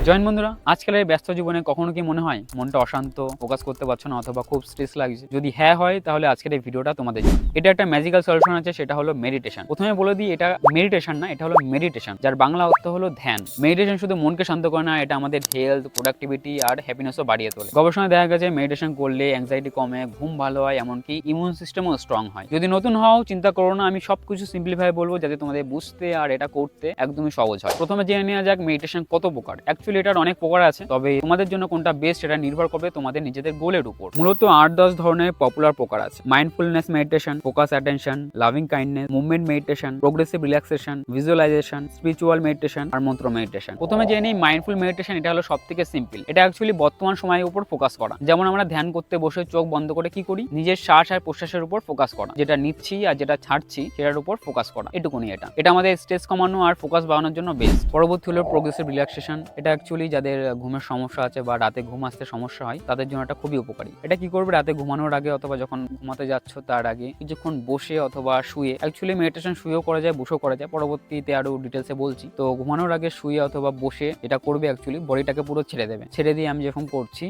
Join বন্ধুরা, আজকাল এই ব্যস্ত জীবনে কখনো কি মনে হয় মনটা অশান্ত, ফোকাস করতে পারছো না অথবা খুব স্ট্রেস লাগছে? যদি হ্যাঁ হয় তাহলে আজকের এই ভিডিওটা তোমাদের জন্য। এটা একটা ম্যাজিক্যাল সলিউশন আছে, সেটা হলো মেডিটেশন। প্রথমে বলে দিই, এটা মেডিটেশন না, এটা হলো মেডিটেশন, যার বাংলা অর্থ হলো ধ্যান। মেডিটেশন শুধু মনকে শান্ত করে না, এটা আমাদের হেলথ, প্রোডাক্টিভিটি আর হ্যাপিনেসও বাড়িয়ে তোলে। গবেষণায় দেখা গেছে মেডিটেশন করলে অ্যাংজাইটি কমে, ঘুম ভালো হয়, এমনকি ইমিউন সিস্টেমও স্ট্রং হয়। যদি নতুন হও চিন্তা করো না, আমি সবকিছু সিম্পলিফাই বলবো যাতে তোমাদের বুঝতে আর এটা করতে একদমই সহজ হয়। প্রথমে জেনে নেওয়া যাক মেডিটেশন কত প্রকার। অ্যাকচুয়ালি এটার অনেক প্রকার আছে, তবে তোমাদের জন্য কোনটা বেস্ট সেটা নির্ভর করবে তোমাদের নিজেদের গোলের উপর। মূলত 8-10 ধরনের পপুলার প্রকার আছে। Mindfulness meditation, focus attention, loving kindness, movement meditation, progressive relaxation, visualisation, spiritual meditation আর মন্ত্র মেডিটেশন। প্রথমে জেনে নিই মাইন্ডফুল মেডিটেশন। এটা হলো সবথেকে সিম্পল। এটা অ্যাকচুয়ালি বর্তমান সময়ের উপর ফোকাস করা। যেমন আমরা ধ্যান করতে বসে চোখ বন্ধ করে কি করি, নিজের শ্বাস আর প্রশ্বাসের উপর ফোকাস করা, যেটা নিচ্ছি আর যেটা ছাড়ছি সেটার উপর ফোকাস করা, এটুকুনি। এটা আমাদের স্ট্রেস কমানো আর ফোকাস বাড়ানোর জন্য বেস্ট। পরবর্তী হলো প্রোগ্রেসিভ রিল্যাক্সেশন। এটা অ্যাকচুয়ালি যাদের ঘুমের সমস্যা আছে বা রাতে ঘুম আসতে সমস্যা হয় তাদের জন্য এটা খুবই উপকারী। এটা কি করবে, রাতে ঘুমানোর আগে অথবা যখন ঘুমাতে যাচ্ছ তার আগে কিছুক্ষণ বসে অথবা শুয়ে, অ্যাকচুয়ালি মেডিটেশন শুয়েও করা যায়, বসেও করা যায়, পরবর্তীতে আরো ডিটেলসে বলছি। তো ঘুমানোর আগে শুয়ে অথবা বসে এটা করবে, অ্যাকচুয়ালি বডিটাকে পুরো ছেড়ে দেবে। ছেড়ে দিয়ে আমি যখন করছি,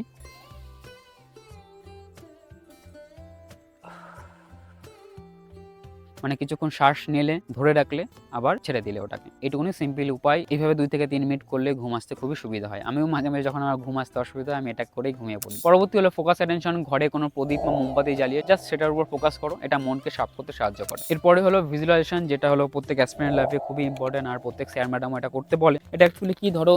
মানে কিছুক্ষণ শ্বাস নিলে, ধরে রাখলে, আবার ছেড়ে দিলে ওটাকে, এটুকুনি সিম্পল উপায়। এইভাবে 2 থেকে 3 মিনিট করলে ঘুম আসতে খুবই সুবিধা হয়। আমিও মাঝে মাঝে যখন আমার ঘুম আসতে অসুবিধা হয় আমি এটা করেই ঘুমিয়ে পড়ি। পরবর্তী হলো ফোকাস অ্যাটেনশন। ঘরে কোনো প্রদীপ বা মোমবাতি জ্বালিয়ে জাস্ট সেটার উপর ফোকাস করো, এটা মনকে শার্প করতে সাহায্য করে। এরপরে হলো ভিজুয়ালাইজেশন, যেটা হলো প্রত্যেক অ্যাসপিরেন্ট লাইফে খুবই ইম্পর্টেন্ট আর প্রত্যেক স্যার ম্যাডাম এটা করতে বলে। এটা অ্যাকচুয়ালি কি, ধরো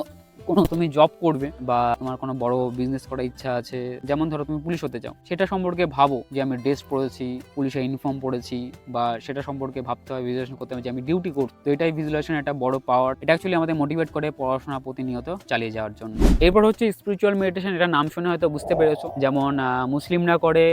কোনো তুমি জব করবে বা তোমার কোনো বড় বিজনেস করার ইচ্ছা আছে, যেমন ধরো তুমি পুলিশ হতে চাও, সেটা সম্পর্কে ভাবো যে আমি ড্রেস পরেছি, পুলিশের ইউনিফর্ম পরেছি, বা সেটা সম্পর্কে ভাবতে হয়, ভিজুয়ালাইজেশন করতে হবে যে আমি ডিউটি করছি। তো এটাই ভিজুয়ালাইজেশন একটা বড় পাওয়ার। এটা অ্যাকচুয়ালি আমাদের মোটিভেট করে পড়াশোনা প্রতিনিয়ত চালিয়ে যাওয়ার জন্য। এরপর হচ্ছে স্পিরিচুয়াল মেডিটেশন। এটা নাম শুনে হয়তো বুঝতে পেরেছো, যেমন মুসলিমরা করে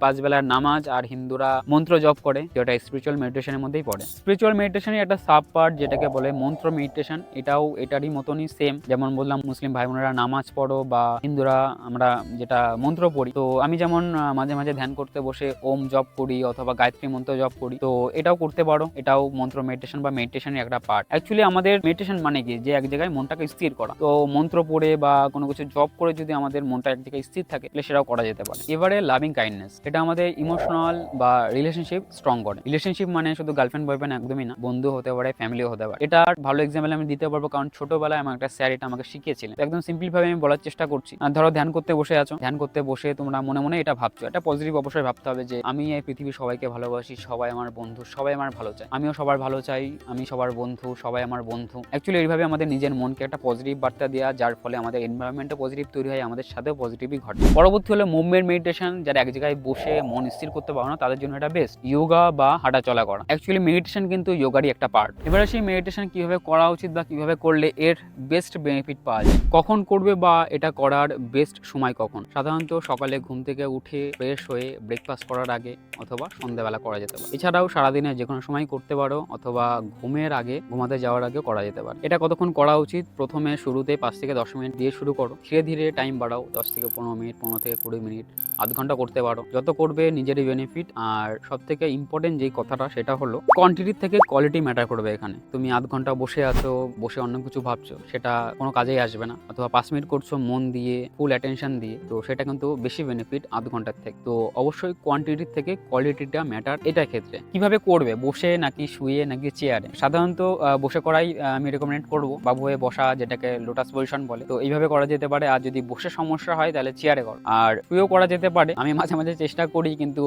5 বেলার নামাজ আর হিন্দুরা মন্ত্র জপ করে, যেটা স্পিরিচুয়াল মেডিটেশনের মধ্যেই পড়ে। স্পিরিচুয়াল মেডিটেশনের একটা সাব পার্ট যেটাকে বলে মন্ত্র মেডিটেশন। এটাও এটারই মতনই সেম। যেমন বললাম মুসলিম ভাই বোনেরা নামাজ পড়ো বা হিন্দুরা আমরা যেটা মন্ত্র পড়ি। তো আমি যেমন মাঝে মাঝে ধ্যান করতে বসে ওম জপ করি অথবা গায়ত্রী মন্ত্র জপ করি, তো এটাও করতে পারো। এটাও মন্ত্র মেডিটেশন বা মেডিটেশনের একটা পার্ট। অ্যাকচুয়ালি আমাদের মেডিটেশন মানে কি, যে এক জায়গায় মনটাকে স্থির করা। তো মন্ত্র পড়ে বা কোনো কিছু জপ করে যদি আমাদের মনটা এক জায়গায় স্থির থাকে তাহলে সেটাও করা যেতে পারে। এবারে লাভিং কাইন্ডনেস। এটা আমাদের ইমোশনাল বা রিলেশনশিপ স্ট্রং করে। রিলেশনশিপ মানে শুধু গার্লফ্রেন্ড বয়ফ্রেন্ড একদমই না, বন্ধু হতে পারে, ফ্যামিলিও হতে পারে। এটা ভালো এক্সাম্পল আমি দিতে পারবো, কারণ ছোটবেলায় আমার একটা স্যার এটা আমাকে শিখিয়েছিলেন। একদম সিম্পল ভাবে আমি বলার চেষ্টা করছি। ধরো ধ্যান করতে বসে আছো, ধ্যান করতে বসে তোমরা মনে মনে এটা ভাবছো, এটা পজিটিভ অবশ্যই ভাবতে হবে যে আমি এই পৃথিবীর সবাইকে ভালোবাসি, সবাই আমার বন্ধু, সবাই আমার ভালো চায়, আমিও সবার ভালো চাই, আমি সবার বন্ধু, সবাই আমার বন্ধু। অ্যাকচুয়ালি এইভাবে আমাদের নিজের মনকে একটা পজিটিভ বার্তা দেওয়া, যার ফলে আমাদের এনভায়রনমেন্টও পজিটিভ তৈরি হয়, আমাদের সাথেও পজিটিভই ঘটে। পরবর্তী হলো মুভমেন্ট মেডিটেশন। যারা এক জায়গায় বসে মন স্থির করতে পারো না তাদের জন্য এটা বেস্ট। ইয়োগা বা হাঁটা চলা করা। অ্যাকচুয়ালি মেডিটেশন কিন্তু যোগারই একটা পার্ট। এবারে সেই মেডিটেশন কিভাবে করা উচিত বা কিভাবে করলে এর বেস্ট বেনিফিট পাওয়া যায়, কখন করবে বা এটা করার বেস্ট সময় কখন? সাধারণত সকালে ঘুম থেকে উঠে ফ্রেশ হয়ে ব্রেকফাস্ট করার আগে অথবা সন্ধ্যাবেলা করা যেতে পারে। এছাড়াও সারাদিনে যে কোনো সময় করতে পারো অথবা ঘুমের আগে, ঘুমাতে যাওয়ার আগে করা যেতে পারে। এটা কতক্ষণ করা উচিত? প্রথমে শুরুতে 5 থেকে 10 মিনিট দিয়ে শুরু করো, ধীরে ধীরে টাইম বাড়াও, 10 থেকে 15 মিনিট, 15 থেকে 20 মিনিট, আধ ঘন্টা করতে পারো। যত করবে নিজেরই বেনিফিট। আর সব থেকে ইম্পর্টেন্ট যেই কথাটা সেটা হলো কোয়ান্টিটির থেকে কোয়ালিটি ম্যাটার করবে এখানে। তুমি আধ ঘন্টা বসে আছো, বসে অন্য কিছু ভাবছো, সেটা কোনো কাজেই আসবে না। অথবা 5 মিনিট করছো মন দিয়ে, ফুল অ্যাটেনশন দিয়ে, তো সেটা কিন্তু বেশি বেনিফিট আধ ঘন্টার থেকে। তো অবশ্যই কোয়ান্টিটির থেকে কোয়ালিটিটা ম্যাটার এটার ক্ষেত্রে। কিভাবে করবে, বসে নাকি শুয়ে নাকি চেয়ারে? সাধারণত বসে করাই আমি রেকমেন্ড করবো। বাবু হয়ে বসা, যেটাকে লোটাস পজিশন বলে, তো এইভাবে করা যেতে পারে। আর যদি বসে সমস্যা হয় তাহলে চেয়ারে করো। আর শুয়েও করা যেতে পারে। আমি মাঝে মাঝে চেষ্টা করি, কিন্তু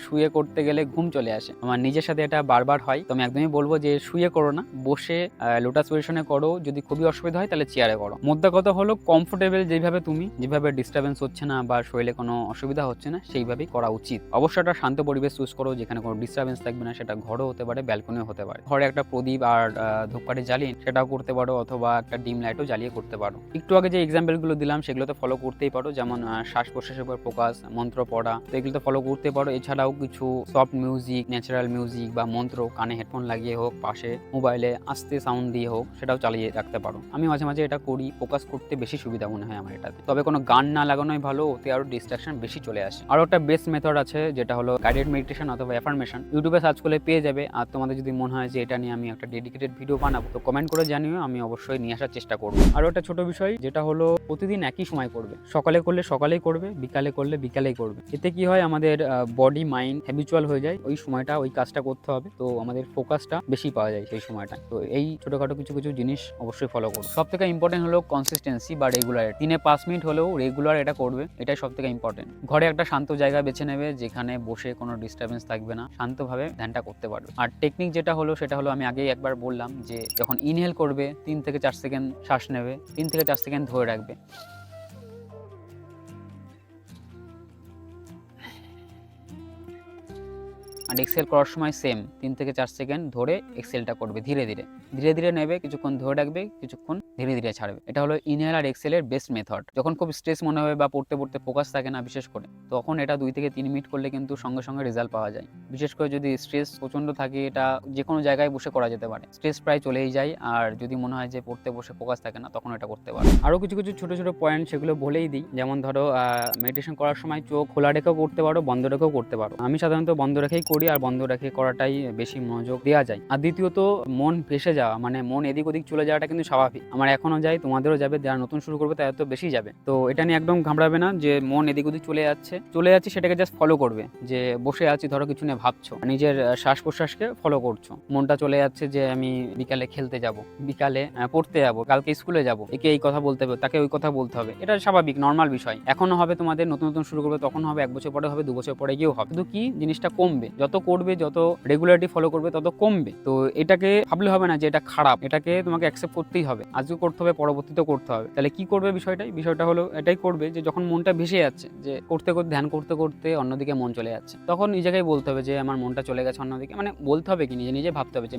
শুয়ে করতে গেলে ঘুম চলে আসে, আমার নিজের সাথে এটা বারবার হয়। তো আমি একদমই বলবো যে শুয়ে করো না, বসে লোটাস পজিশনে করো। যদি খুবই অসুবিধা হয় তাহলে চেয়ারে করো। মোদ্দা কথা হলো কমফোর্টেবল যেভাবে তুমি, যেভাবে ডিস্টার্বেন্স হচ্ছে না বা শরীরে কোনো অসুবিধা হচ্ছে না সেইভাবেই করা উচিত। অবশ্যই একটা শান্ত পরিবেশ চুজ করো যেখানে কোনো ডিস্টার্বেন্স থাকবে না। সেটা ঘরও হতে পারে, ব্যালকনিও হতে পারে। ঘরে একটা প্রদীপ আর ধূপকাঠি জ্বালিয়ে সেটাও করতে পারো, অথবা একটা ডিম লাইটও জ্বালিয়ে করতে পারো। একটু আগে যে এক্সাম্পলগুলো দিলাম সেগুলো তো ফলো করতেই পারো, যেমন শ্বাস প্রশ্বাসের উপর ফোকাস, মন্ত্র পড়া, তো এগুলো তো ফলো করতে পারো। এছাড়াও কিছু সফট মিউজিক, ন্যাচারাল মিউজিক বা মন্ত্র কানে হেডফোন লাগিয়ে হোক, পাশে মোবাইলে আস্তে সাউন্ড দিয়ে হোক, সেটাও চালিয়ে রাখতে পারো। আমি মাঝে মাঝে এটা করি ফোকাস করতে বেশি সুবিধা মনে হয় আমার এটাতে। তবে কোনো গান না লাগানোই ভালো, ওতে আরও ডিস্ট্রাকশন বেশি চলে আসে। আরও একটা বেস্ট মেথড আছে যেটা হলো গাইডেড মেডিটেশন অথবা অ্যাফার্মেশন। ইউটিউবে সার্চ করলে পেয়ে যাবে। আর তোমাদের যদি মনে হয় যে এটা নিয়ে আমি একটা ডেডিকেটেড ভিডিও বানাবো তো কমেন্ট করে জানিও, আমি অবশ্যই নিয়ে আসার চেষ্টা করবো। আরও একটা ছোট বিষয় যেটা হলো প্রতিদিন একই সময় করবে, সকালে করলে সকালেই করবে, বিকালে করলে বিকালেই করবে। এতে কি হয়, আমাদের বডি মাইন্ড হ্যাবিচুয়াল হয়ে যায়, ওই সময়টা ওই কাজটা করতে হবে, তো আমাদের ফোকাসটা বেশি পাওয়া যায় সেই সময়টা। তো এই ছোটখাটো কিছু কিছু জিনিস অবশ্যই ফলো করো। সব থেকে ইম্পর্টেন্ট হলো কনসিস্টেন্সি বা রেগুলার। দিনে 5 মিনিট হলেও রেগুলার এটা করবে, এটাই সব থেকে ইম্পর্টেন্ট। ঘরে একটা শান্ত জায়গা বেছে নেবে যেখানে বসে কোনো ডিস্টারবেন্স থাকবে না, শান্তভাবে ধ্যানটা করতে পারবে। আর টেকনিক যেটা হলো সেটা হলো আমি আগেই একবার বললাম যে যখন ইনহেল করবে 3 থেকে 4 সেকেন্ড শ্বাস নেবে, 3 থেকে 4 সেকেন্ড ধরে রাখবে, আর এক্সেল করার সময় সেম 3 থেকে 4 সেকেন্ড ধরে এক্সেলটা করবে, ধীরে ধীরে ধীরে ধীরে নেবে, কিছুক্ষণ ধরে রাখবে, কিছুক্ষণ ধীরে ধীরে ছাড়বে। এটা হলো ইনহেল আর এক্সেলের বেস্ট মেথড। যখন খুব স্ট্রেস মনে হবে বা পড়তে পড়তে ফোকাস থাকে না বিশেষ করে, তখন এটা 2 থেকে 3 মিনিট করলে কিন্তু সঙ্গে সঙ্গে রেজাল্ট পাওয়া যায়। বিশেষ করে যদি স্ট্রেস প্রচণ্ড থাকে, এটা যে কোনো জায়গায় বসে করা যেতে পারে, স্ট্রেস প্রায় চলেই যায়। আর যদি মনে হয় যে পড়তে বসে ফোকাস থাকে না, তখন এটা করতে পারে। আরও কিছু কিছু ছোটো ছোটো পয়েন্ট সেগুলো বলেই দিই। যেমন ধরো মেডিটেশন করার সময় চোখ খোলা রেখেও করতে পারো, বন্ধ রেখেও করতে পারো। আমি সাধারণত বন্ধ রেখেই করি, আর বন্ধ রেখে করাটাই বেশি মনোযোগ দেওয়া যায়। আর দ্বিতীয়ত মন ভেসে যাওয়া, মানে মন এদিক ওদিক চলে যাওয়াটা কিন্তু স্বাভাবিক। আমার এখনও যায়, তোমাদেরও যাবে, যারা নতুন শুরু করবে তাদের তো বেশি যাবে। তো এটা নিয়ে একদম ঘাবড়াবে না যে মন এদিক ওদিক চলে যাচ্ছে, সেটাকে জাস্ট ফলো করবে। যে বসে আছি, ধরো কিছু নিয়ে ভাবছো, নিজের শ্বাস প্রশ্বাসকে ফলো করছো। মনটা চলে যাচ্ছে যে আমি বিকালে খেলতে যাব, বিকালে পড়তে যাব, কালকে স্কুলে যাব, একে এই কথা বলতে হবে, তাকে ওই কথা বলতে হবে। এটা স্বাভাবিক নর্মাল বিষয়। এখনো হবে, তোমাদের নতুন নতুন শুরু করবে তখন হবে, 1 বছর পরে হবে, 2 বছর পরে গিয়েও হবে। শুধু কি জিনিসটা কমবে, যত করবে, যত রেগুলারিটি ফলো করবে তত কমবে। তো এটাকে ভাবলে হবে না যে এটা খারাপ, এটাকে তোমাকে অ্যাকসেপ্ট করতেই হবে। আজকে করতে হবে, পরবর্তীতেও করতে হবে। তাহলে কি করবে বিষয়টা হলো এটাই করবে যে যখন মনটা ভেসে যাচ্ছে, যে করতে করতে ধ্যান করতে করতে অন্যদিকে মন চলে যাচ্ছে, তখন নিজেকেই বলতে হবে যে আমার মনটা চলে গেছে অন্যদিকে। মানে বলতে হবে কি, নিজে নিজে ভাবতে হবে যে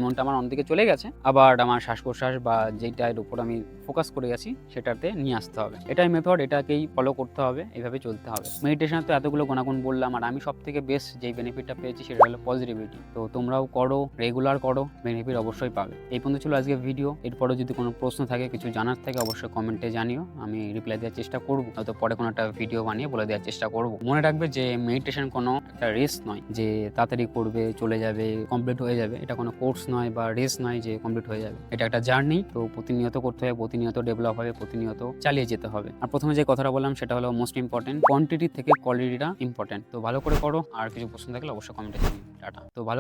মনটা আমার অন্যদিকে চলে গেছে, আবার আমার শ্বাস প্রশ্বাস বা যেটার উপর আমি ফোকাস করে গেছি সেটাতে নিয়ে আসতে হবে। এটাই মেথড, এটাকেই ফলো করতে হবে, এইভাবে চলতে হবে। মেডিটেশনে তো এতগুলো গুণাগুণ বললাম, আর আমি সব থেকে বেস্ট যেই বেনিফিটটা পেয়েছি সেটা হলো পজিটিভিটি। তো তোমরাও করো, রেগুলার করো, বেনিফিট অবশ্যই পাবে। এই পর্যন্ত ছিল আজকে ভিডিও। এরপরে যদি কোনো প্রশ্ন থাকে, কিছু জানার থাকে, অবশ্যই কমেন্টে জানিও, আমি রিপ্লাই দেওয়ার চেষ্টা করবো। হয়তো পরে কোনো একটা ভিডিও বানিয়ে বলে দেওয়ার চেষ্টা করবো। মনে রাখবে যে মেডিটেশন কোনো একটা রেস নয় যে তাড়াতাড়ি করবে, চলে যাবে, কমপ্লিট হয়ে যাবে। এটা কোনো কোর্স নয় বা রেস নয় যে কমপ্লিট হয়ে যাবে। এটা একটা জার্নি। তো প্রতিনিয়ত করতে হবে, প্রতিনিয়ত ডেভেলপ হবে, প্রতিনিয়ত চালিয়ে যেতে হবে। আর প্রথমে যে কথাটা বললাম সেটা হলো মোস্ট ইম্পর্টেন্ট, কোয়ান্টিটি থেকে কোয়ালিটিটা ইম্পর্টেন্ট। তো ভালো করে করো। আর কিছু প্রশ্ন থাকলে অবশ্যই কমেন্টে জানিও। টাটা। তো ভালো